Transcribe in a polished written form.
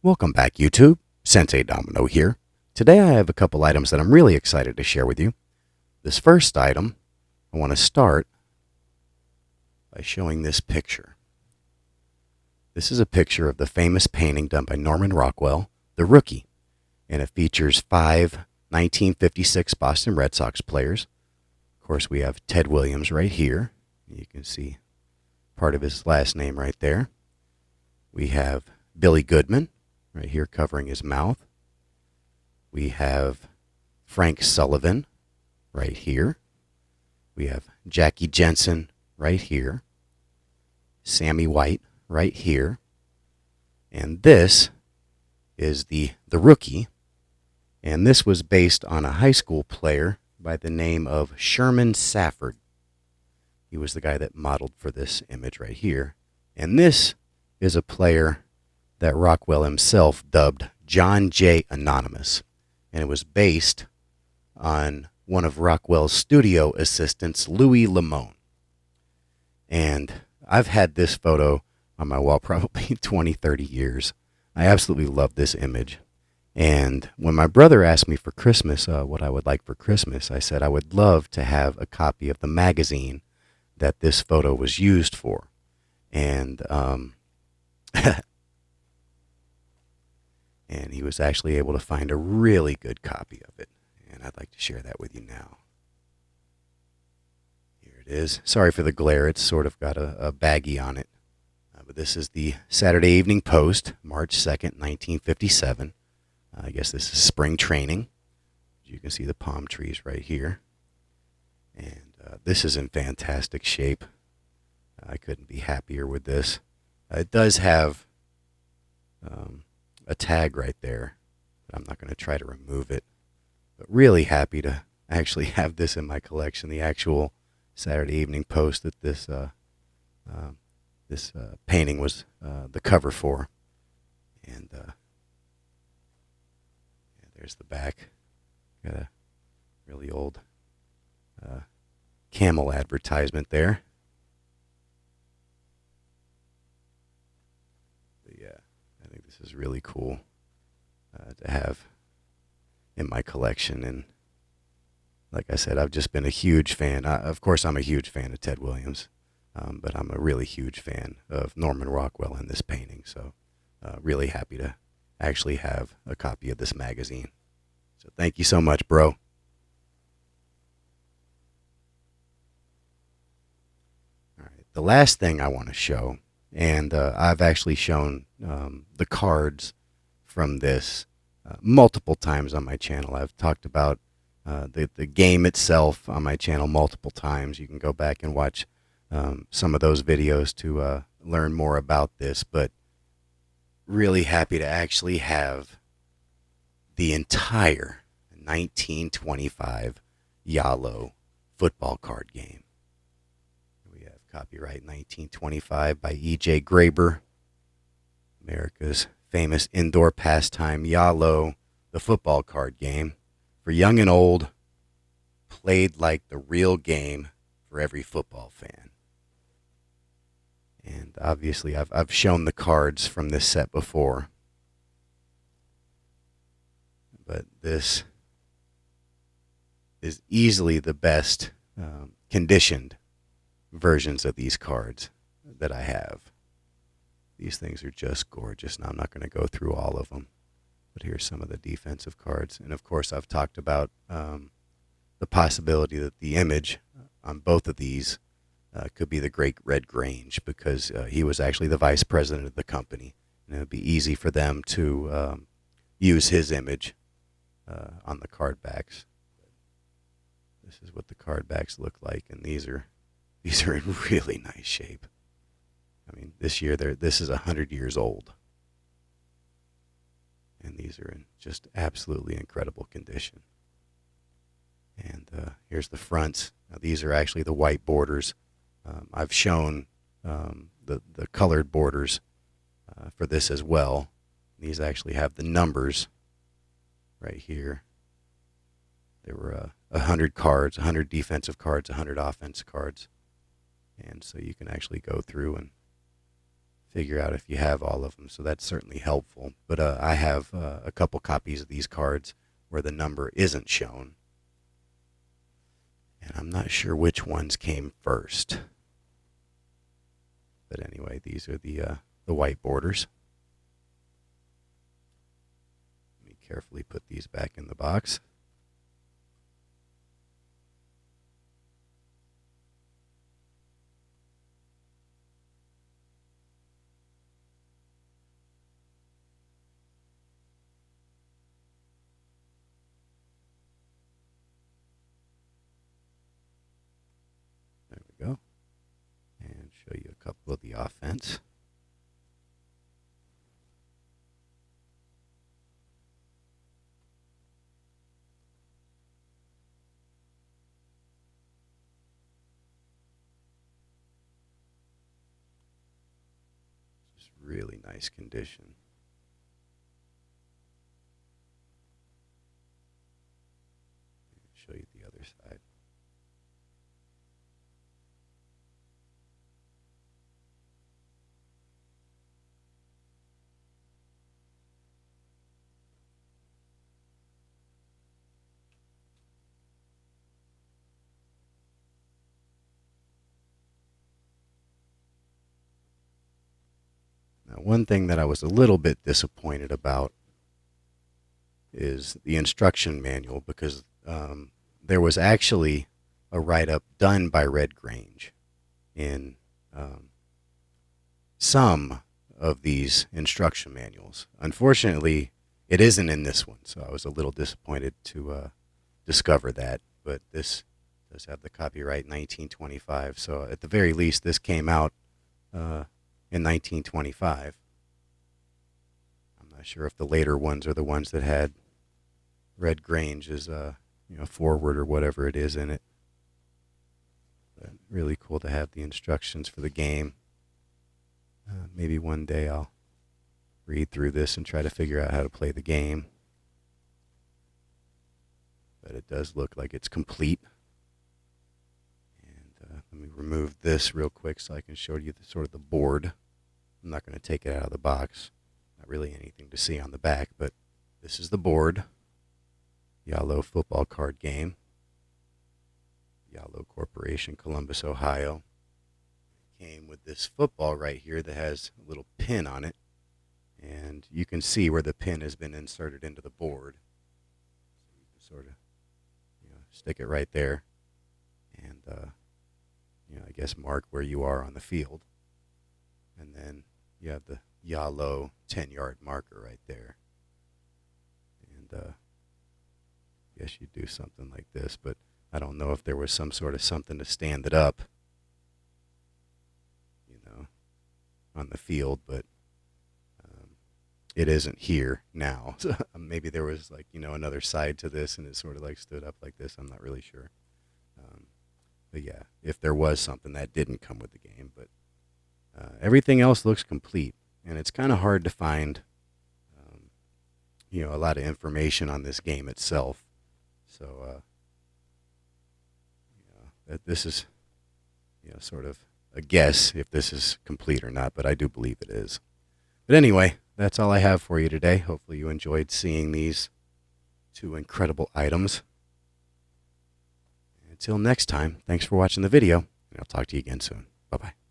Welcome back, YouTube. Sensei Domino here. Today I have a couple items that I'm really excited to share with you. This first item, I want to start by showing this picture. This is a picture of the famous painting done by Norman Rockwell, The Rookie, and it features 1956 Boston Red Sox players. Of course, we have Ted Williams right here. You can see part of his last name right there. We have Billy Goodman right here covering his mouth. We have Frank Sullivan right here. We have Jackie Jensen right here. Sammy White right here. And this is the Rookie. And this was based on a high school player by the name of Sherman Safford. He was the guy that modeled for this image right here. And this is a player that Rockwell himself dubbed John J. Anonymous. And it was based on one of Rockwell's studio assistants, Louis Lamone. And I've had this photo on my wall probably 20, 30 years. I absolutely love this image. And when my brother asked me for Christmas what I would like for Christmas, I said I would love to have a copy of the magazine that this photo was used for. And and he was actually able to find a really good copy of it. And I'd like to share that with you now. Here it is. Sorry for the glare. It's sort of got a baggie on it. But this is the Saturday Evening Post, March 2nd, 1957. I guess this is spring training. You can see the palm trees right here. And this is in fantastic shape. I couldn't be happier with this. It does have a tag right there, but I'm not going to try to remove it. But really happy to actually have this in my collection, the actual Saturday Evening Post that this painting was the cover for. And there's the back. Got a really old Camel advertisement there. But yeah, I think this is really cool to have in my collection. And like I said, I've just been a huge fan. Of course, I'm a huge fan of Ted Williams, but I'm a really huge fan of Norman Rockwell in this painting. So really happy to actually have a copy of this magazine. So thank you so much, bro. The last thing I want to show, and I've actually shown the cards from this multiple times on my channel. I've talked about the game itself on my channel multiple times. You can go back and watch some of those videos to learn more about this, but really happy to actually have the entire 1925 Yalo football card game. Copyright 1925 by E.J. Graber. America's famous indoor pastime, Yalo, the football card game. For young and old, played like the real game for every football fan. And obviously, I've shown the cards from this set before. But this is easily the best conditioned versions of these cards that I have. These things are just gorgeous. Now I'm not going to go through all of them, but here's some of the defensive cards. And of course, I've talked about the possibility that the image on both of these could be the great Red Grange, because he was actually the vice president of the company, and it would be easy for them to use his image on the card backs. This is what the card backs look like, and these are in really nice shape. I mean, this is 100 years old. And these are in just absolutely incredible condition. And here's the fronts. Now, these are actually the white borders. I've shown the colored borders for this as well. These actually have the numbers right here. There were 100 cards, 100 defensive cards, 100 offense cards. And so you can actually go through and figure out if you have all of them, so that's certainly helpful. But I have a couple copies of these cards where the number isn't shown, and I'm not sure which ones came first. But anyway, these are the white borders. Let me carefully put these back in the box. There we go. And show you a couple of the offense. Just really nice condition. Show you the other side. Now, one thing that I was a little bit disappointed about is the instruction manual, because there was actually a write-up done by Red Grange in some of these instruction manuals. Unfortunately, it isn't in this one, so I was a little disappointed to discover that. But this does have the copyright 1925, so at the very least, this came out in 1925. I'm not sure if the later ones are the ones that had Red Grange's forward or whatever it is in it. But really cool to have the instructions for the game. Maybe one day I'll read through this and try to figure out how to play the game. But it does look like it's complete. And let me remove this real quick so I can show you the board. I'm not going to take it out of the box. Not really anything to see on the back, but this is the board. Yalo football card game. Yalo Corporation, Columbus, Ohio. Came with this football right here that has a little pin on it, and you can see where the pin has been inserted into the board. So you can sort of, stick it right there, and I guess mark where you are on the field. And then you have the Yalo 10-yard marker right there. And I guess you do something like this, but I don't know if there was some sort of something to stand it up, on the field, but it isn't here now. So maybe there was another side to this and it sort of stood up like this. I'm not really sure. But yeah, if there was something, that didn't come with the game, but everything else looks complete, and it's kind of hard to find a lot of information on this game itself. So that this is sort of a guess if this is complete or not, but I do believe it is. But anyway, that's all I have for you today. Hopefully you enjoyed seeing these two incredible items. Until next time, thanks for watching the video, and I'll talk to you again soon. Bye-bye.